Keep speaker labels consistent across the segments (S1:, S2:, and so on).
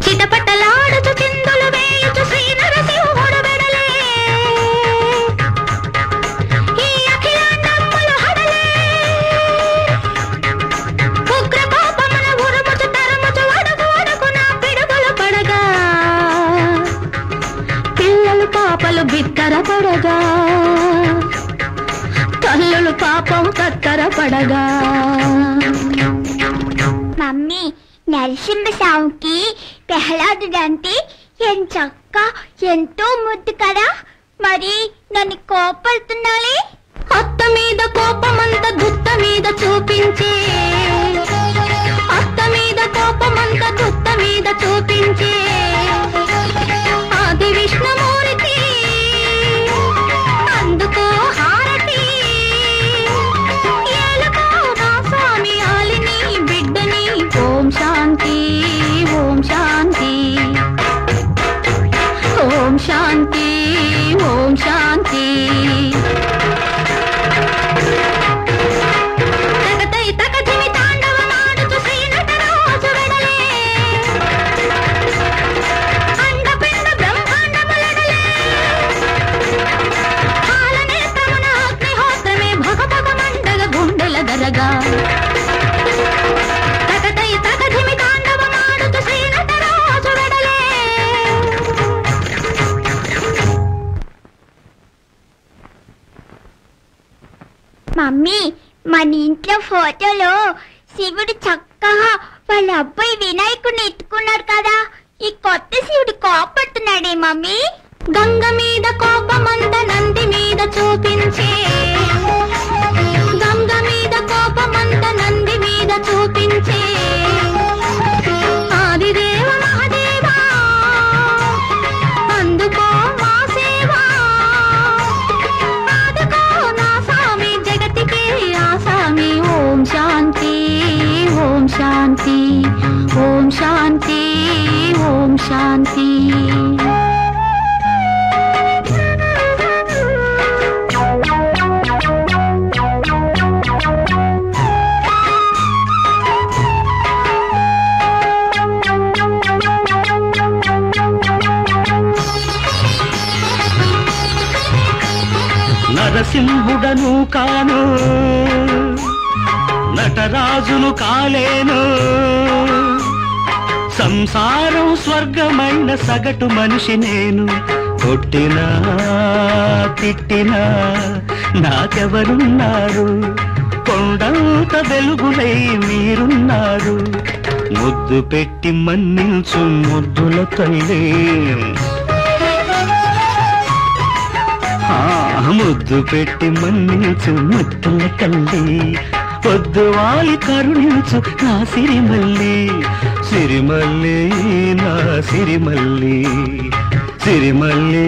S1: చిటపటలాడుచు చిందులు వేయుచు శ్రీ నరసింహుడు వెడలే ఈ అఖిలాండములు హడలే ఉగ్ర కోపమున ఉరుముచు తరుముచు అడుగు అడుగున పిడుగులు పడగా పిల్లలు పాపలు బిత్తర పడగా తల్లులు పాపం కత్తర పడగా
S2: మమ్మీ నరసింహస్వామికి ప్రహ్లాదుడంటే ఎంతో ముద్దు కదా, మరి నన్ను కోపడుతున్నాలే.
S1: అత్త మీద కోపమంత దుత్త మీద చూపించే, అత్త మీద కోపమంత దుత్త మీద చూపించే ఆది విష్ణుమూర్తి అందుకో హారతి. ఏలుకో నా స్వామి ఆలిని బిడ్డని. ఓం శాంతి ఓం శాంతి ఓం శాంతి ఓం శాంతి. తగతై తగధిమి తాండవమాడుచు శ్రీ నటరాజు వెడలే అండపిండ బ్రహ్మాండములెడలే కాలనేత్రమున అగ్నిహోత్రమే భగభగ మండగ గుండెల దరగా. తగతై తగధిమి తాండవమాడుచు శ్రీ నటరాజు వెడలే.
S2: మమ్మీ మన ఇంట్లో ఫోటోలో శివుడు చక్కగా వాళ్ళ అబ్బాయి వినాయకుడిని ఎత్తుకున్నాడు కదా, ఈ కొత్త శివుడు కోపడుతున్నాడే మమ్మీ.
S1: గంగ మీద కోపమంత నంది మీద చూపించే, గంగ మీద కోపమంత నంది మీద చూపించే ఆదిదేవ మహాదేవా అందుకో మా సేవా. ఆదుకో నా స్వామి జగతికే ఆసామి. ఓం శాంతి ఓం శాంతి ఓం శాంతి ఓం శాంతి.
S3: నరసింహుడను కాను, నటరాజును కాలేను. సంసారం స్వర్గమైన సగటు మనిషి నేను. కొట్టినా తిట్టినా నాకెవరున్నారు, కొండంత వెలుగులై మీరున్నారు. ముద్దు పెట్టి మన్నించు ముద్దుల తల్లి, ముద్దు పెట్టి మన్నించు ముద్దుల తల్లి. పొద్దు వాలి కరుణించు నా సిరిమల్లి, సిరిమల్లి నా సిరిమల్లి, సిరిమల్లి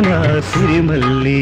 S3: నా సిరిమల్లి.